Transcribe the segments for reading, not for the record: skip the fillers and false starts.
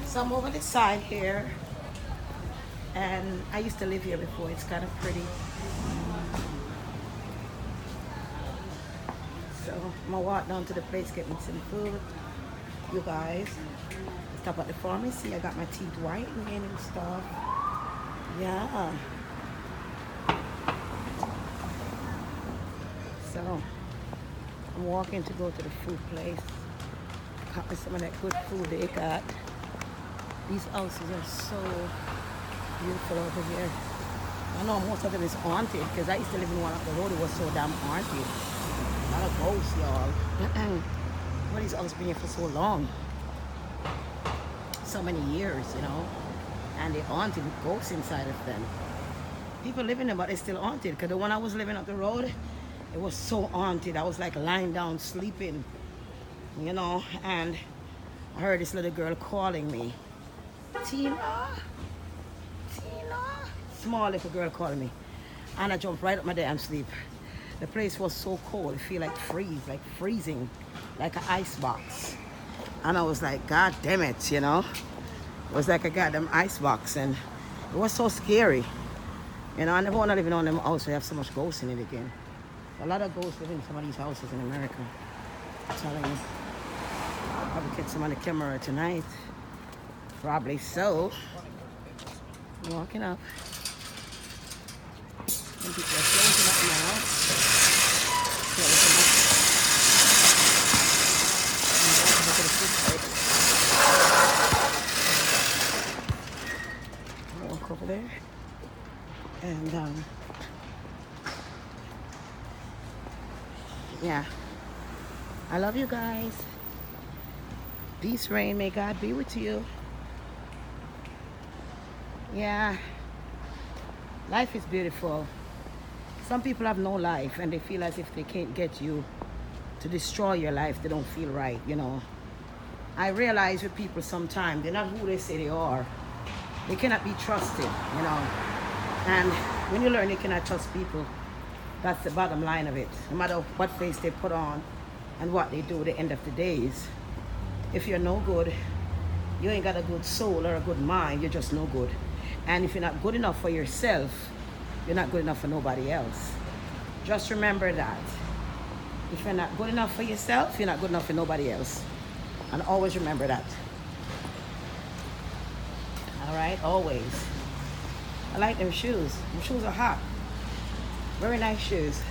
So I'm over the side here, and I used to live here before. It's kind of pretty. So I'm gonna walk down to the place, get me some food. You guys, stop at the pharmacy. I got my teeth whitening and stuff. Yeah. So I'm walking to go to the food place. Got me some of that good food they got. These houses are so beautiful over here. I know most of them is haunted because I used to live in one up the road. It was so damn haunted. A lot of ghosts, y'all. What these houses been here for so long? So many years, you know. And they're haunted with ghosts inside of them. People live in them, but they're still haunted. Because the one I was living up the road, it was so haunted. I was like lying down sleeping, you know. And I heard this little girl calling me. Tina? Tina? Small little girl calling me. And I jumped right up my damn sleep. The place was so cold. It feel like freezing, like an ice box. And I was like, God damn it, you know. It was like a goddamn ice box, and it was so scary. You know, I never want to live in one of them houses where have so much ghosts in it again. A lot of ghosts live in some of these houses in America. I'm telling you. I'll probably get some on the camera tonight. Probably so. I'm walking up. And people are closing up now. Closing up. I'm walking to the food place. I'll walk over there. And yeah. I love you guys. Peace, rain. May God be with you. Yeah. Life is beautiful. Some people have no life and they feel as if they can't get you to destroy your life. They don't feel right, you know. I realize with people sometimes, they're not who they say they are. They cannot be trusted, you know. And when you learn you cannot trust people, that's the bottom line of it. No matter what face they put on and what they do at the end of the days. If you're no good, you ain't got a good soul or a good mind, you're just no good. And if you're not good enough for yourself, you're not good enough for nobody else. Just remember that. If you're not good enough for yourself, you're not good enough for nobody else. And always remember that. All right, always. I like them shoes. Them shoes are hot. Very nice shoes.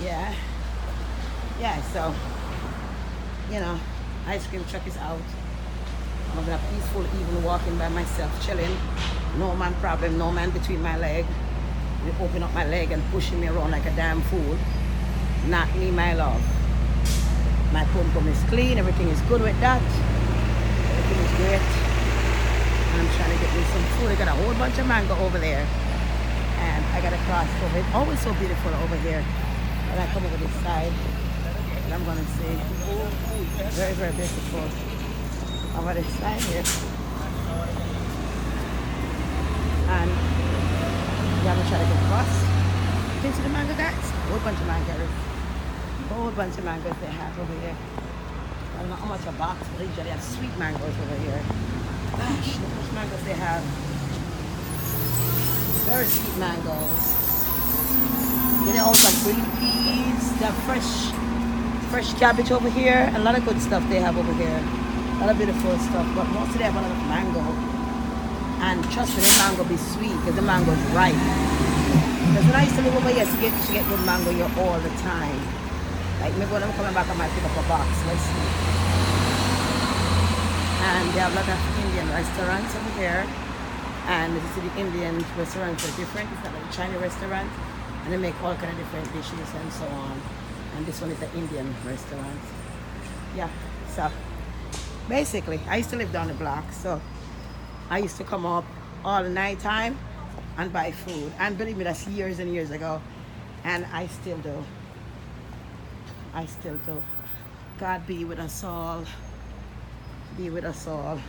Yeah. Yeah, so, you know, ice cream truck is out. I'm having a peaceful evening walking by myself, chilling. No man problem, no man between my leg. They open up my leg and pushing me around like a damn fool. Not me, my love. My pum-pum is clean, everything is good with that. Everything is great. And I'm trying to get me some food. I got a whole bunch of mango over there. And I got to cross over. It's always so beautiful over here. When I come over this side, and I'm going to see very, very beautiful over this side here. And yeah, I'm going to try to get across. You can see the mango, guys? A whole bunch of mangoes. A whole bunch of mangoes they have over here. I don't know how much a box, but they usually have sweet mangoes over here. Gosh, look how much mangoes they have. Very sweet mangoes. They also have green peas. They have fresh cabbage over here. A lot of good stuff they have over here. A lot of beautiful stuff. But mostly they have a lot of mango. And trust me, the mango be sweet because the mango is ripe. Because when I used to live over here, you get good mango here all the time. Like maybe when I'm coming back, I might pick up a box. Let's see. And they have a lot of Indian restaurants over here. And this is the Indian restaurants are different. It's not like a Chinese restaurant. And they make all kind of different dishes and so on. And this one is the Indian restaurant. Yeah, so basically, I used to live down the block. So I used to come up all the night time and buy food. And believe me, that's years and years ago. And I still do. I still do. God be with us all. Be with us all.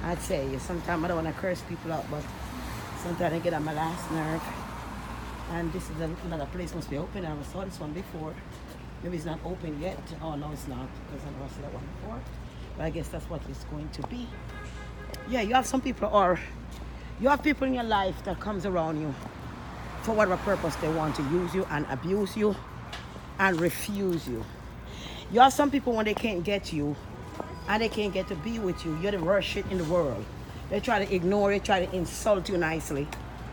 I'd say sometimes I don't want to curse people out, but sometimes I get on my last nerve. And this is another place must be open. I never saw this one before. Maybe it's not open yet. Oh no, it's not because I never saw that one before. But I guess that's what it's going to be. Yeah, you have some people, or you have people in your life that comes around you for whatever purpose they want to use you and abuse you and refuse you. You have some people when they can't get you and they can't get to be with you, you're the worst shit in the world. They try to ignore you, try to insult you nicely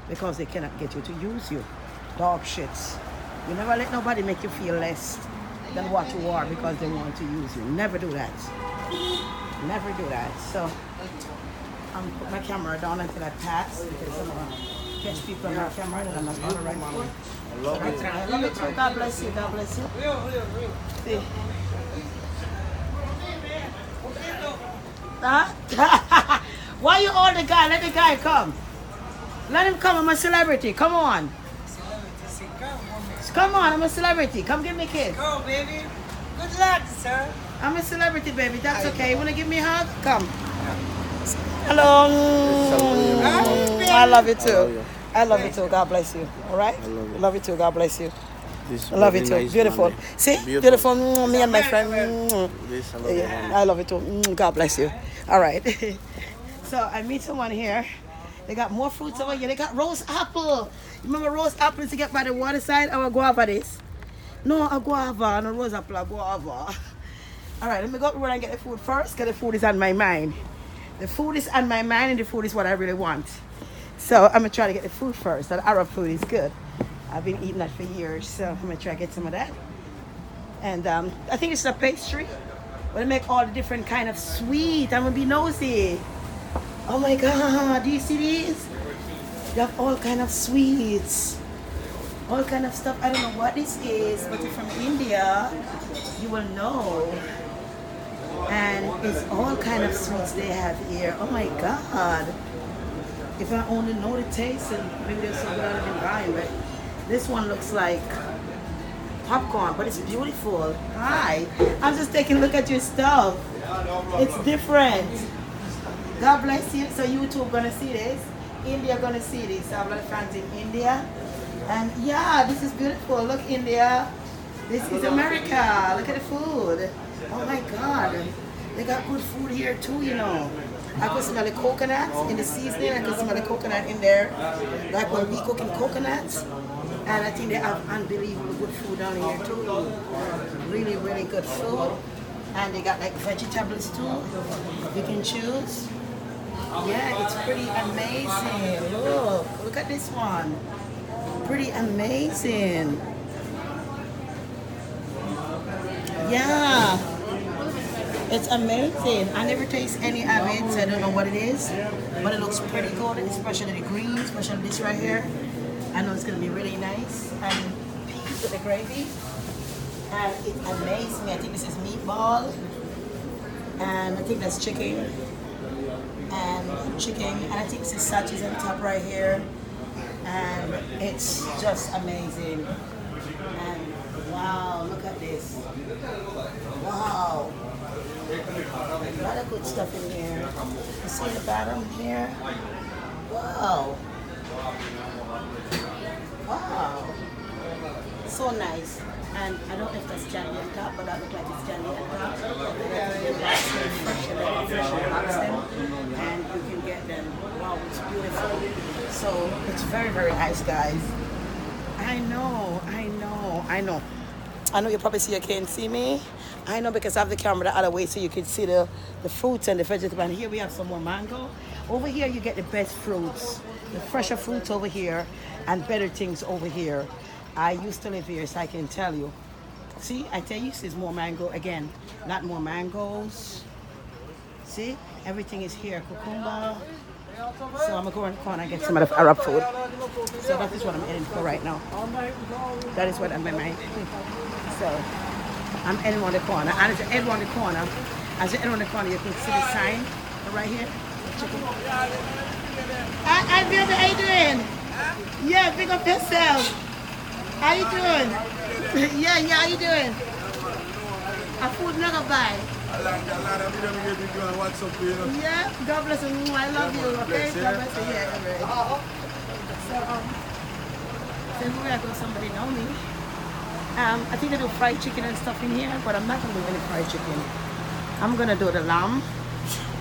because they cannot get you to use you. Dog shits. You never let nobody make you feel less than what you are because they want to use you. Never do that. Never do that. So I'm put my camera down until I pass because I'm gonna catch people on my camera that I'm not on the right foot. I love it too. God bless you. God bless you. See. Huh? Why you hold the guy? Let the guy come. Let him come. I'm a celebrity. Come on. Come on. I'm a celebrity. Come give me a kiss. Go, baby. Good luck, sir. I'm a celebrity, baby. That's okay. You want to give me a hug? Come. Hello. I love you too. I love you too. God bless you. All right? I love you too. God bless you. I love you too. Nice beautiful. Man. See? Beautiful. Me and my friend. I love you too. God bless you. All right. So I meet someone here. They got more fruits over here. They got rose apple. You remember rose apples to get by the water side? Or a guava this? No, a guava. No rose apple, a guava. All right, let me go up and get the food first because the food is on my mind. The food is on my mind and the food is what I really want. So I'm going to try to get the food first. That Arab food is good. I've been eating that for years, so I'm going to try to get some of that. And I think it's a pastry where they make all the different kind of sweet. I'm going to be nosy. Oh my God, do you see these? They have all kind of sweets. All kind of stuff. I don't know what this is, but if from India, you will know. And it's all kind of sweets they have here. Oh my God. If I only know the taste, and maybe they're so good I've been buying, but this one looks like popcorn, but it's beautiful. Hi. I'm just taking a look at your stuff. It's different. God bless you. So YouTube gonna see this. India gonna see this. I have a lot of fans in India. And yeah, this is beautiful. Look, India. This is America. Look at the food. Oh my God. They got good food here too, you know. I could smell the coconuts in the seasoning. I could smell the coconut in there. Like when we cooking coconuts. And I think they have unbelievable good food down here too. Really, really good food. And they got like vegetables too. You can choose. Yeah, it's pretty amazing. Look at this one. Pretty amazing. Yeah, it's amazing. I never taste any of it, so I don't know what it is, but it looks pretty good, especially the green, especially this right here. I know it's gonna be really nice. And peas with the gravy, and it amazed me. I think this is meatball, and I think that's chicken, and I think this is sachets on top right here. And it's just amazing. And wow, look at this. Wow. A lot of good stuff in here. You see the bottom here? Wow. Wow. So nice. And I don't know if that's candy on top, but that looks like it's candy on top. And you can get them. Wow, it's beautiful. So it's very, very nice, guys. I know. I know you probably see you can't see me. I know because I have the camera the other way so you can see the fruits and the vegetables. And here we have some more mango. Over here you get the best fruits, the fresher fruits over here and better things over here. I used to live here, so I can tell you. See, I tell you, there's more mango again. Not more mangoes. See, everything is here. Cucumber. So I'm gonna go in the corner and get some of the Arab food. So that is what I'm heading for right now. That is what I'm in mind. So I'm heading on the corner. And as you head on the corner, you can see the sign right here. Hi, baby, how you doing? Yeah, pick up yourself. How you doing? Yeah, how you doing? A food not a buy. Yeah, God bless you. I love you, okay? God bless you. Yeah, right. So maybe I got somebody know me. I think they do fried chicken and stuff in here, but I'm not gonna do any fried chicken. I'm gonna do the lamb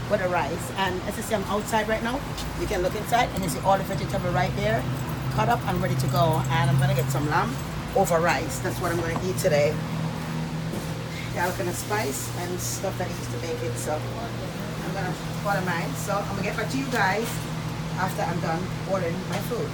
with the rice. And as you see, I'm outside right now. You can look inside and you see all the vegetable right there, cut up and ready to go. And I'm gonna get some lamb over rice. That's what I'm gonna eat today. Yeah, all kind of spice and stuff that I used to make it. So I'm gonna order mine. So I'm gonna get back to you guys after I'm done ordering my food.